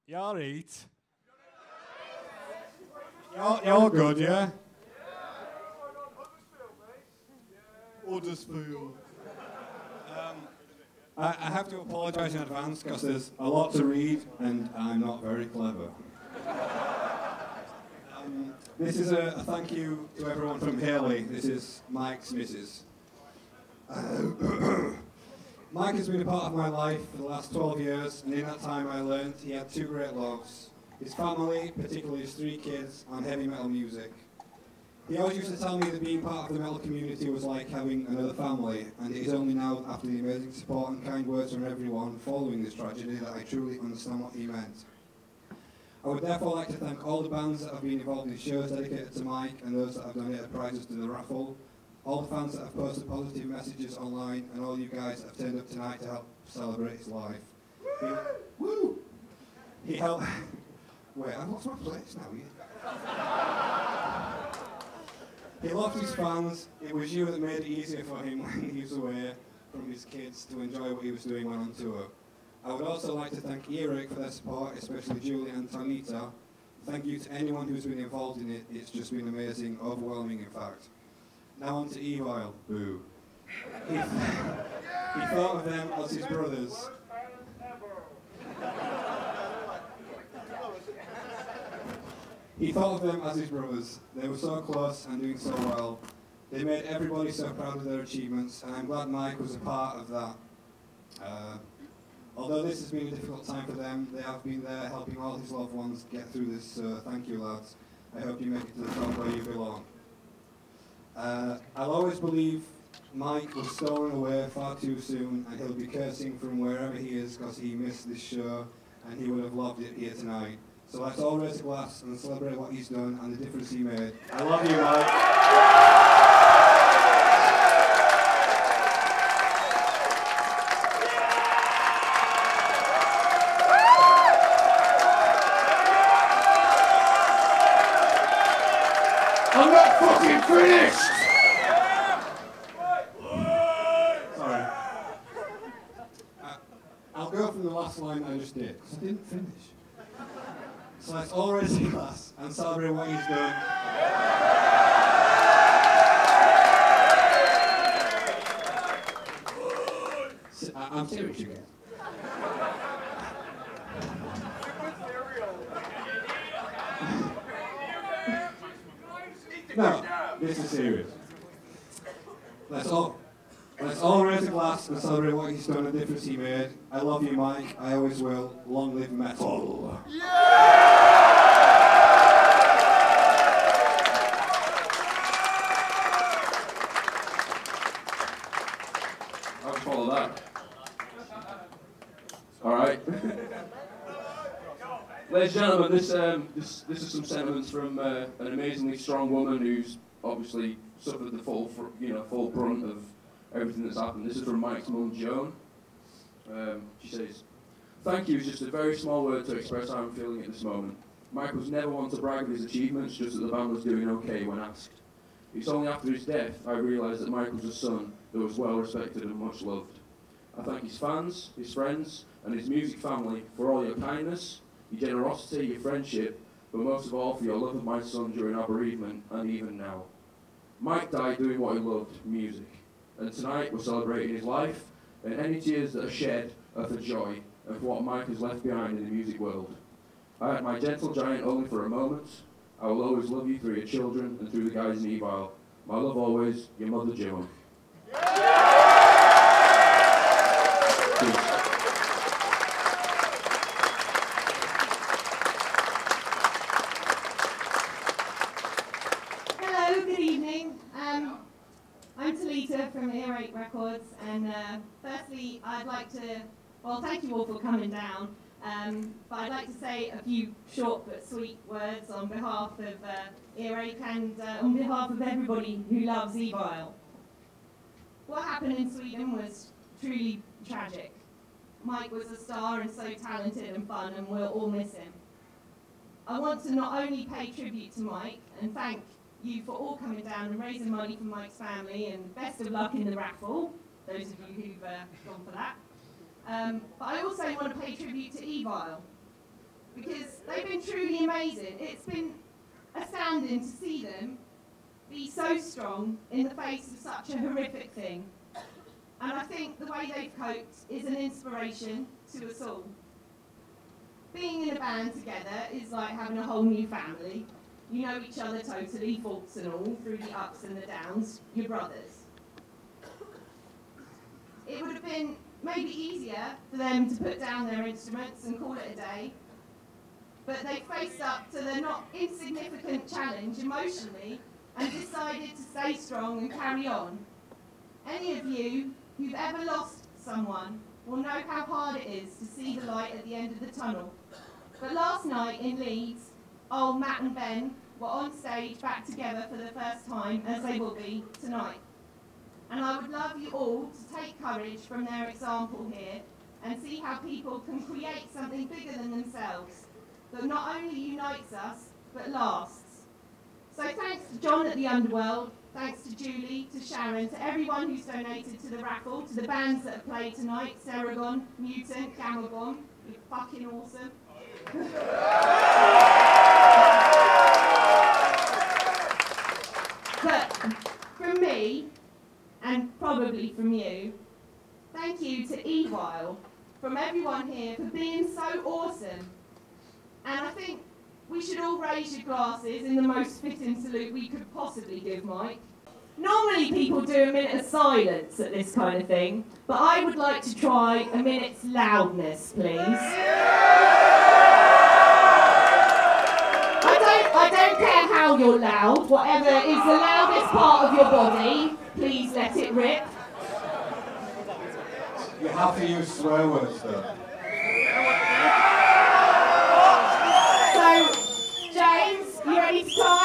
You alright? You're good, yeah? Huddersfield. I have to apologise in advance because there's a lot to read and I'm not very clever. This is a thank you to everyone from Haley. This is Mike's missus. Mike has been a part of my life for the last 12 years, and in that time I learned he had two great loves. His family, particularly his 3 kids, and heavy metal music. He always used to tell me that being part of the metal community was like having another family, and it is only now, after the amazing support and kind words from everyone following this tragedy, that I truly understand what he meant. I would therefore like to thank all the bands that have been involved in shows dedicated to Mike and those that have donated prizes to the raffle, all the fans that have posted positive messages online, and all you guys that have turned up tonight to help celebrate his life. He helped... Wait, I've lost my place now. He loved his fans. It was you that made it easier for him when he was away from his kids to enjoy what he was doing when on tour. I would also like to thank Earache for their support, especially Julie and Talita. Thank you to anyone who's been involved in it. It's just been amazing, overwhelming in fact. Now on to Evile. Boo. He thought of them as his brothers. He thought of them as his brothers. They were so close and doing so well. They made everybody so proud of their achievements, and I'm glad Mike was a part of that. Although this has been a difficult time for them, they have been there helping all his loved ones get through this, so thank you lads. I hope you make it to the top where you belong. I'll always believe Mike was stolen away far too soon, and he'll be cursing from wherever he is because he missed this show, and he would have loved it here tonight. So let's all raise a glass and celebrate what he's done and the difference he made. I love you, Mike. I'm not fucking finished! Sorry. I'll go from the last line I just did, because I didn't finish. So let's all raise a glass and celebrate what he's done. I'm serious again. No, this is serious. Let's all raise a glass and celebrate what he's done and the difference he made. I love you, Mike. I always will. Long live metal. Yeah! I'll follow that. All right. Ladies and gentlemen, this is some sentiments from an amazingly strong woman who's obviously suffered the full brunt of everything that's happened. This is from Mike's mum, Joan. She says, "Thank you is just a very small word to express how I'm feeling at this moment. Mike was never one to brag of his achievements, just that the band was doing okay when asked. It's only after his death I realised that Mike was a son that was well respected and much loved. I thank his fans, his friends, and his music family for all your kindness, your generosity, your friendship, but most of all for your love of my son during our bereavement and even now. Mike died doing what he loved, music. And tonight we're celebrating his life, and any tears that are shed are for joy and for what Mike has left behind in the music world. I had my gentle giant only for a moment. I will always love you through your children and through the guys in Evile. My love always, your mother, Joan." Hello, good evening. I'm Talita from Earache Records, and firstly, I'd like to, well, thank you all for coming down, but I'd like to say a few short but sweet words on behalf of Earache and on behalf of everybody who loves Evile. What happened in Sweden was truly tragic. Mike was a star and so talented and fun, and we'll all miss him. I want to not only pay tribute to Mike and thank you for all coming down and raising money for Mike's family, and best of luck in the raffle, those of you who've gone for that. But I also want to pay tribute to Evile. because they've been truly amazing. It's been astounding to see them be so strong in the face of such a horrific thing. And I think the way they've coped is an inspiration to us all. Being in a band together is like having a whole new family. You know each other totally, faults and all, through the ups and the downs. You're brothers. It would have been maybe easier for them to put down their instruments and call it a day, but they faced up to the not insignificant challenge emotionally and decided to stay strong and carry on. Any of you who've ever lost someone will know how hard it is to see the light at the end of the tunnel. But last night in Leeds, old Matt and Ben were on stage back together for the first time, as they will be tonight. And I would love you all to take courage from their example here and see how people can create something bigger than themselves that not only unites us, but lasts. So thanks to John at the Underworld, thanks to Julie, to Sharon, to everyone who's donated to the raffle, to the bands that have played tonight, Seragon, Mutant, Gama Bomb, you're fucking awesome. But from me, and probably from you, thank you to Evile, from everyone here, for being so awesome. And I think we should all raise your glasses in the most fitting salute we could possibly give Mike. Normally people do a minute of silence at this kind of thing, but I would like to try a minute's loudness, please. I don't care how you're loud, whatever is the loudest part of your body, please let it rip. You have to use swear words though. So, James, you ready to try?